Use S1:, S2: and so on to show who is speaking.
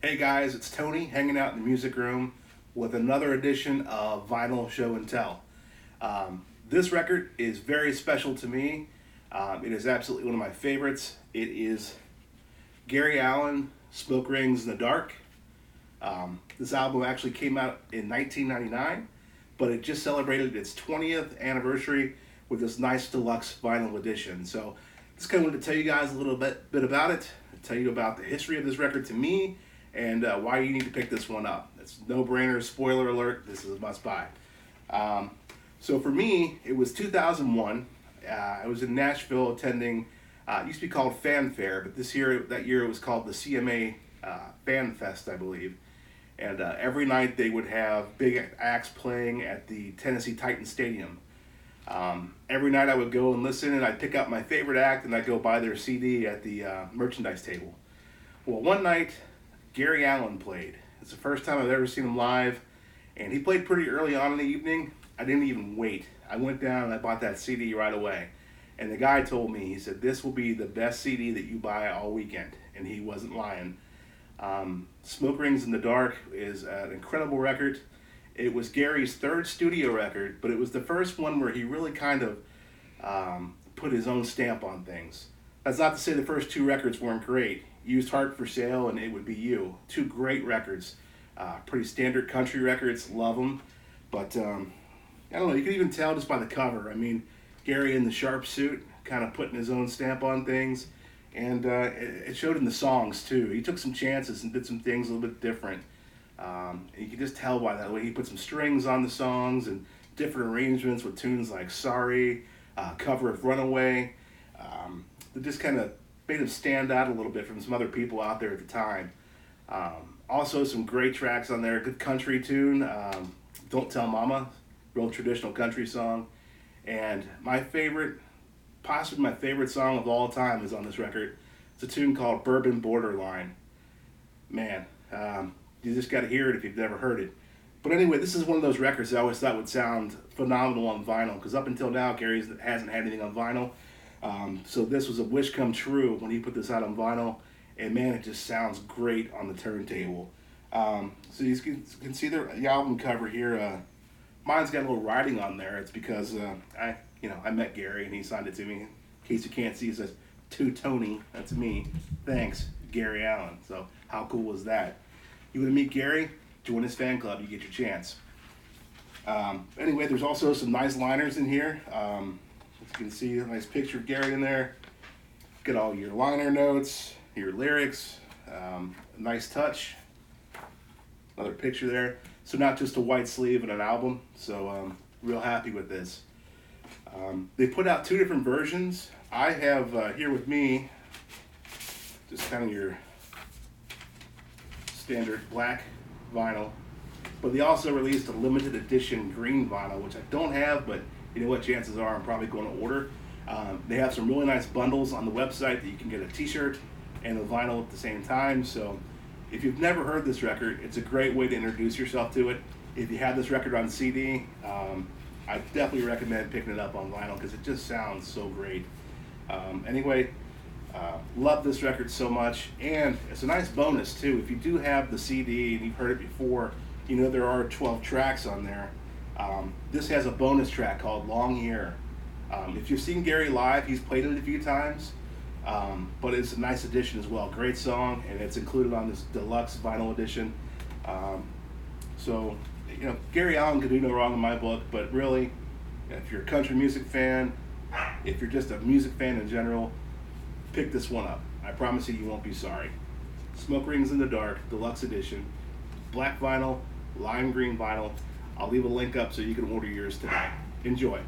S1: Hey guys, it's Tony hanging out in the music room with another edition of Vinyl Show and Tell. This record is very special to me. It is absolutely one of my favorites. It is Gary Allan Smoke Rings in the Dark. This album actually came out in 1999, but it just celebrated its 20th anniversary with this nice deluxe vinyl edition. So, just kind of wanted to tell you guys a little bit about it, tell you about the history of this record to me, and why you need to pick this one up. It's no brainer, spoiler alert, this is a must buy. So for me, it was 2001. I was in Nashville attending, it used to be called Fanfare, but that year it was called the CMA Fan Fest, I believe. And every night they would have big acts playing at the Tennessee Titans Stadium. Every night I would go and listen, and I'd pick out my favorite act, and I'd go buy their CD at the merchandise table. Well, one night, Gary Allan played. It's the first time I've ever seen him live, and he played pretty early on in the evening. I didn't even wait. I went down and I bought that CD right away. And the guy told me, he said, this will be the best CD that you buy all weekend. And he wasn't lying. Smoke Rings in the Dark is an incredible record. It was Gary's third studio record, but it was the first one where he really kind of put his own stamp on things. That's not to say the first two records weren't great. Used Heart for Sale and It Would Be You. Two great records. Pretty standard country records, love them. But I don't know, you can even tell just by the cover. I mean, Gary in the sharp suit, kind of putting his own stamp on things. And it showed in the songs too. He took some chances and did some things a little bit different. And you can just tell by that way he put some strings on the songs and different arrangements with tunes like Sorry, cover of Runaway. That just kind of made him stand out a little bit from some other people out there at the time. Also some great tracks on there. Good country tune, Don't Tell Mama, real traditional country song. And my favorite, possibly my favorite song of all time is on this record. It's a tune called Bourbon Borderline. Man, you just got to hear it if you've never heard it. But anyway, this is one of those records I always thought would sound phenomenal on vinyl, because up until now, Gary hasn't had anything on vinyl. So this was a wish come true when he put this out on vinyl, and man, it just sounds great on the turntable. So you can see the album cover here. Mine's got a little writing on there. It's because I met Gary and he signed it to me. In case you can't see, it says to Tony. That's me. Thanks, Gary Allan. So how cool was that? You want to meet Gary? Join his fan club. You get your chance. Anyway, there's also some nice liners in here. As you can see, a nice picture of Gary in there. Get all your liner notes, your lyrics. Nice touch. Another picture there. So not just a white sleeve and an album. So real happy with this. They put out two different versions. I have here with me just kind of your standard black vinyl, but they also released a limited edition green vinyl, which I don't have, but you know what, chances are I'm probably going to order. They have some really nice bundles on the website that you can get a t-shirt and a vinyl at the same time. So if you've never heard this record, it's a great way to introduce yourself to it. If you have this record on CD, I definitely recommend picking it up on vinyl because it just sounds so great. Anyway, love this record so much, and it's a nice bonus too. If you do have the CD and you've heard it before, you know there are 12 tracks on there. This has a bonus track called Long Year. If you've seen Gary live, he's played it a few times, but it's a nice addition as well. Great song, and it's included on this deluxe vinyl edition. So, you know, Gary Allan could do no wrong in my book, but really, if you're a country music fan, if you're just a music fan in general, pick this one up. I promise you won't be sorry. Smoke Rings in the Dark, deluxe edition, black vinyl, lime green vinyl. I'll leave a link up so you can order yours today. Enjoy.